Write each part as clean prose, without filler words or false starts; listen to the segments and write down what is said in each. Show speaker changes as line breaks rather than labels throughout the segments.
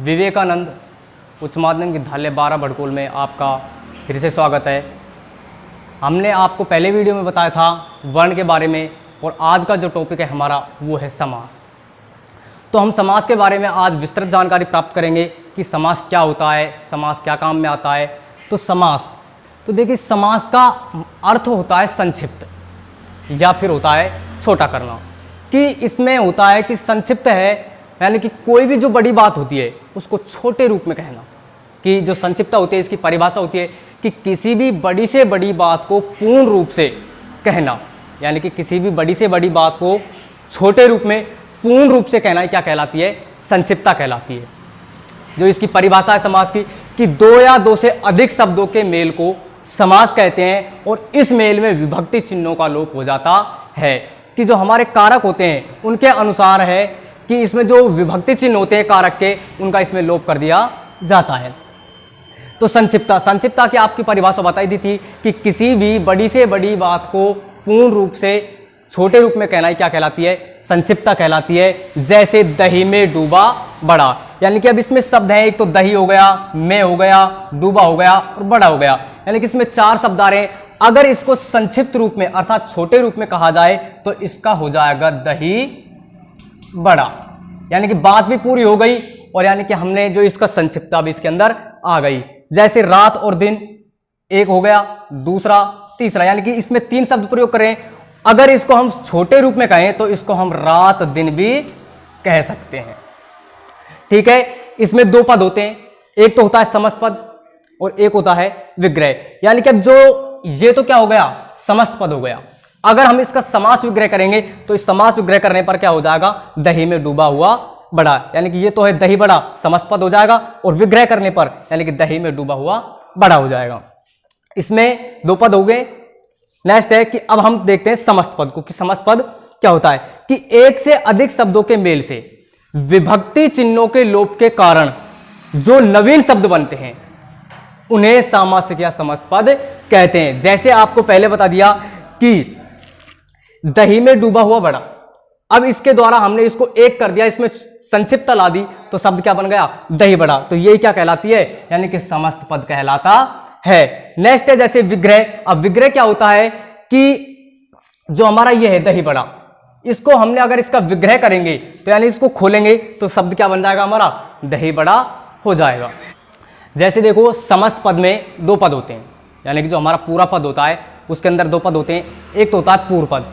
विवेकानंद उच्च माध्यमिक विद्यालय 12 भड़कोल में आपका फिर से स्वागत है। हमने आपको पहले वीडियो में बताया था वर्ण के बारे में, और आज का जो टॉपिक है हमारा वो है समास। तो हम समास के बारे में आज विस्तृत जानकारी प्राप्त करेंगे कि समास क्या होता है, समास क्या काम में आता है। तो समास, तो देखिए समास का अर्थ होता है संक्षिप्त या फिर होता है छोटा करना। कि इसमें होता है कि संक्षिप्त है यानी कि कोई भी जो बड़ी बात होती है उसको छोटे रूप में कहना। कि जो संक्षिप्तता होती है इसकी परिभाषा होती है कि किसी भी बड़ी से बड़ी बात को पूर्ण रूप से कहना, यानी कि किसी भी बड़ी से बड़ी बात को छोटे रूप में पूर्ण रूप से कहना क्या कहलाती है, संक्षिप्तता कहलाती है। जो इसकी परिभाषा है समास की कि दो या दो से अधिक शब्दों के मेल को समास कहते हैं, और इस मेल में विभक्ति चिन्हों का लोप हो जाता है। कि जो हमारे कारक होते हैं उनके अनुसार है कि इसमें जो विभक्ति चिन्ह होते हैं कारक के, उनका इसमें लोप कर दिया जाता है। तो संक्षिप्तता की आपकी परिभाषा बताई दी थी कि किसी भी बड़ी से बड़ी बात को पूर्ण रूप से छोटे रूप में कहना क्या कहलाती है, संक्षिप्तता कहलाती है। जैसे दही में डूबा बड़ा, यानी कि अब इसमें शब्द हैं, एक तो दही हो गया, में हो गया, डूबा हो गया और बड़ा हो गया, यानी कि इसमें 4 शब्द आ रहे हैं। अगर इसको संक्षिप्त रूप में अर्थात छोटे रूप में कहा जाए तो इसका हो जाएगा दही बड़ा, यानी कि बात भी पूरी हो गई और यानी कि हमने जो इसका संक्षिप्तता भी इसके अंदर आ गई। जैसे रात और दिन, एक हो गया, दूसरा, तीसरा, यानी कि इसमें 3 शब्द प्रयोग करें। अगर इसको हम छोटे रूप में कहें तो इसको हम रात दिन भी कह सकते हैं। ठीक है, इसमें 2 पद होते हैं, एक तो होता है समस्त पद और एक होता है विग्रह। यानी कि अब जो ये तो क्या हो गया, समस्त पद हो गया। अगर हम इसका समास विग्रह करेंगे तो इस समास विग्रह करने पर क्या हो जाएगा, दही में डूबा हुआ बड़ा, यानी कि ये तो है दही बड़ा, समस्त पद हो जाएगा, और विग्रह करने पर यानी कि दही में डूबा हुआ बड़ा हो जाएगा। इसमें 2 पद हो गए। नेक्स्ट है कि अब हम देखते हैं समस्त पद को, कि समस्त पद क्या होता है कि एक से अधिक शब्दों के मेल से विभक्ति चिन्हों के लोप के कारण जो नवीन शब्द बनते हैं उन्हें सामासिक या समस्त पद कहते हैं। जैसे आपको पहले बता दिया कि दही में डूबा हुआ बड़ा, अब इसके द्वारा हमने इसको एक कर दिया, इसमें संक्षिप्तता ला दी, तो शब्द क्या बन गया, दही बड़ा। तो ये क्या कहलाती है, यानी कि समस्त पद कहलाता है। नेक्स्ट है जैसे विग्रह। अब विग्रह क्या होता है कि जो हमारा ये है दही बड़ा, इसको हमने अगर इसका विग्रह करेंगे तो यानी इसको खोलेंगे तो शब्द क्या बन जाएगा, हमारा दही बड़ा हो जाएगा। जैसे देखो समस्त पद में 2 पद होते हैं, यानी कि जो हमारा पूरा पद होता है उसके अंदर 2 पद होते हैं, एक तो होता है पूर्व पद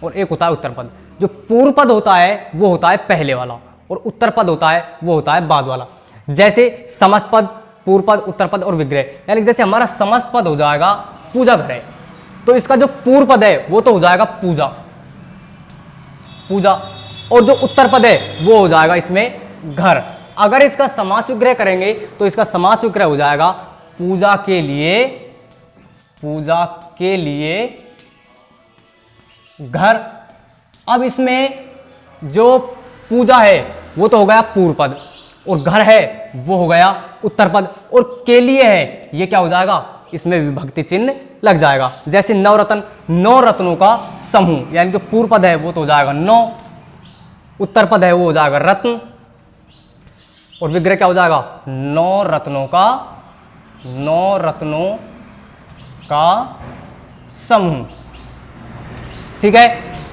और एक होता है उत्तर पद। जो पूर्व पद होता है वो होता है पहले वाला, और उत्तर पद होता है वो होता है बाद वाला। जैसे समस्त पद, पूर्व पद, उत्तर पद और विग्रह, यानी कि जैसे हमारा समस्त पद हो जाएगा पूजा घर है, तो इसका जो पूर्व पद है वो तो हो जाएगा पूजा, और जो उत्तर पद है वो हो जाएगा इसमें घर। अगर इसका समास विग्रह करेंगे तो इसका समास विग्रह हो जाएगा पूजा के लिए घर। अब इसमें जो पूजा है वो तो हो गया पूर्व पद, और घर है वो हो गया उत्तर पद, और के लिए है ये क्या हो जाएगा, इसमें विभक्ति चिन्ह लग जाएगा। जैसे नवरत्न, 9 रत्नों का समूह, यानी जो पूर्व पद है वो तो हो जाएगा 9, उत्तर पद है वो हो जाएगा रत्न, और विग्रह क्या हो जाएगा, 9 रत्नों का समूह। ठीक है,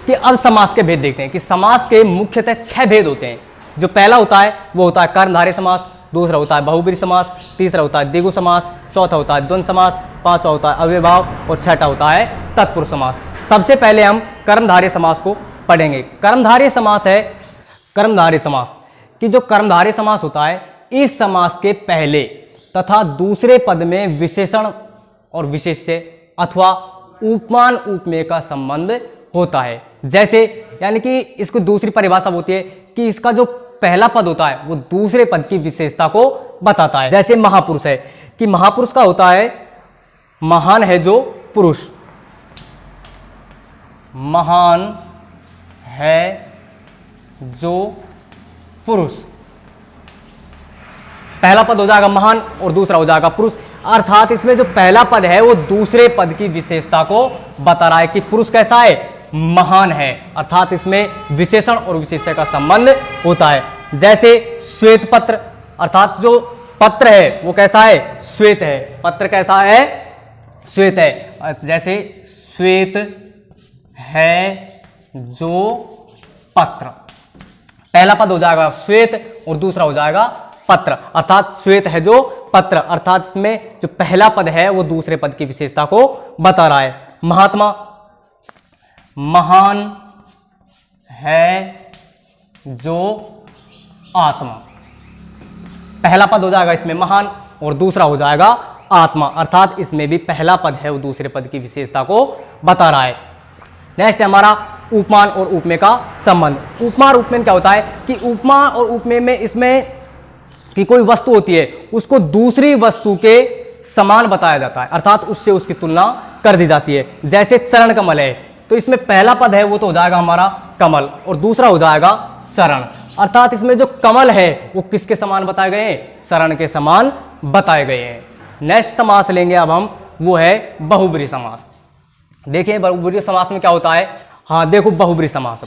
कि अब समास के भेद देखते हैं कि समास के मुख्यतः 6 भेद होते हैं। जो पहला होता है वो होता है कर्मधारय समास, दूसरा होता है बहुब्रीहि समास, तीसरा होता है द्विगु समास, चौथा होता है द्वंद्व समास, पांचवा होता है अव्ययभाव, और छठा होता है तत्पुरुष समास। सबसे पहले हम कर्मधारय समास को पढ़ेंगे। कर्मधारय समास है कर्मधारय समास, कि जो कर्मधारय समास होता है इस समास के पहले तथा दूसरे पद में विशेषण और विशेष्य अथवा उपमान उपमेय का संबंध होता है। जैसे यानी कि इसको दूसरी परिभाषा होती है कि इसका जो पहला पद होता है वो दूसरे पद की विशेषता को बताता है। जैसे महापुरुष है कि महापुरुष का होता है महान है जो पुरुष, महान है जो पुरुष, पहला पद हो जाएगा महान और दूसरा हो जाएगा पुरुष। अर्थात इसमें जो पहला पद है वो दूसरे पद की विशेषता को बता रहा है कि पुरुष कैसा है, महान है, अर्थात इसमें विशेषण और विशेष्य का संबंध होता है। जैसे श्वेत पत्र, अर्थात जो पत्र है वो कैसा है, श्वेत है। पत्र कैसा है, श्वेत है। जैसे श्वेत है जो पत्र, पहला पद हो जाएगा श्वेत और दूसरा हो जाएगा पत्र, अर्थात श्वेत है जो पत्र, अर्थात इसमें जो पहला पद है वो दूसरे पद की विशेषता को बता रहा है। महात्मा, महान है जो आत्मा, पहला पद हो जाएगा इसमें महान और दूसरा हो जाएगा आत्मा, अर्थात इसमें भी पहला पद है वो दूसरे पद की विशेषता को बता रहा है। नेक्स्ट है हमारा उपमान और उपमेय का संबंध। उपमा और उपमेय क्या होता है कि उपमा और उपमेय में इसमें कि कोई वस्तु होती है उसको दूसरी वस्तु के समान बताया जाता है, अर्थात उससे उसकी तुलना कर दी जाती है। जैसे चरण कमल है तो इसमें पहला पद है वो तो हो जाएगा हमारा कमल और दूसरा हो जाएगा चरण, अर्थात इसमें जो कमल है वो किसके समान बताए गए हैं, चरण के समान बताए गए हैं। नेक्स्ट समास लेंगे अब हम, वो है बहुब्रीहि समास। देखिए बहुब्रीहि समास में क्या होता है, हाँ देखो बहुब्रीहि समास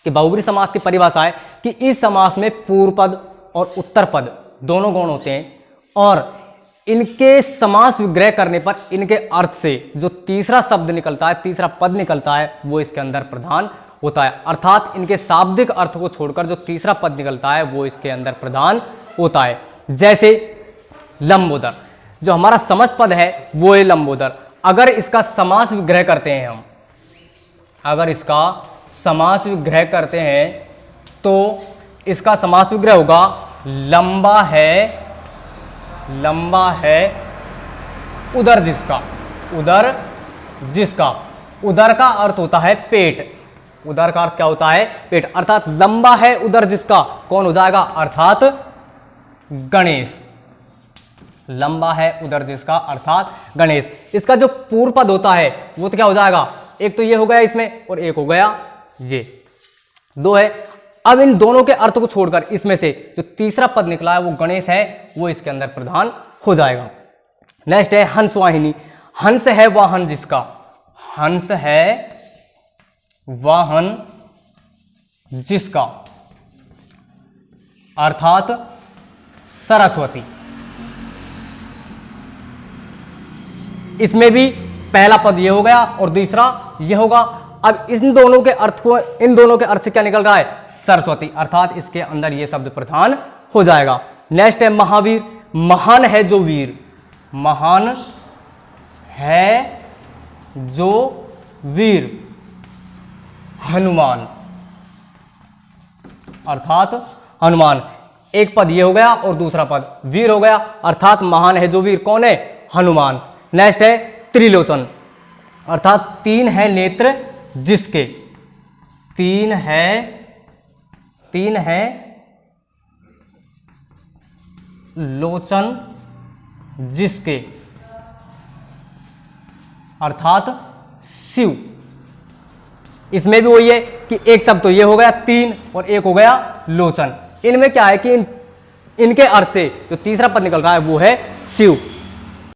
कि बहुब्रीहि समास की परिभाषा है कि इस समास में पूर्व पद और उत्तर पद दोनों गौण होते हैं और इनके समास विग्रह करने पर इनके अर्थ से जो तीसरा शब्द निकलता है, तीसरा पद निकलता है, वो इसके अंदर प्रधान होता है, अर्थात इनके शाब्दिक अर्थ को छोड़कर जो तीसरा पद निकलता है वो इसके अंदर प्रधान होता है। जैसे लंबोदर, जो हमारा समझ पद है वो है लंबोदर, अगर इसका समास विग्रह करते हैं हम, अगर इसका समास विग्रह करते हैं तो इसका समास विग्रह होगा लंबा है उदर जिसका, उदर जिसका, उदर का अर्थ होता है पेट, उदर का अर्थ क्या होता है, पेट, अर्थात लंबा है उदर जिसका कौन हो जाएगा, अर्थात गणेश, लंबा है उदर जिसका अर्थात गणेश। इसका जो पूर्व पद होता है वो तो क्या हो जाएगा, एक तो ये हो गया इसमें और एक हो गया ये, दो है। अब इन दोनों के अर्थ को छोड़कर इसमें से जो तीसरा पद निकला है वो गणेश है, वो इसके अंदर प्रधान हो जाएगा। नेक्स्ट है हंस वाहिनी। हंस है वाहन जिसका, हंस है वाहन जिसका, अर्थात सरस्वती। इसमें भी पहला पद ये हो गया और दूसरा ये होगा। अब इन दोनों के अर्थ को, इन दोनों के अर्थ से क्या निकल रहा है, सरस्वती, अर्थात इसके अंदर ये शब्द प्रधान हो जाएगा। नेक्स्ट है महावीर। महान है जो वीर, महान है जो वीर, हनुमान, अर्थात हनुमान, एक पद ये हो गया और दूसरा पद वीर हो गया, अर्थात महान है जो वीर कौन है, हनुमान। नेक्स्ट है त्रिलोचन, अर्थात तीन है नेत्र जिसके, तीन है लोचन जिसके, अर्थात शिव। इसमें भी वही है कि एक शब्द तो ये हो गया तीन और एक हो गया लोचन। इनमें क्या है कि इनके अर्थ से जो तीसरा पद निकल रहा है वो है शिव।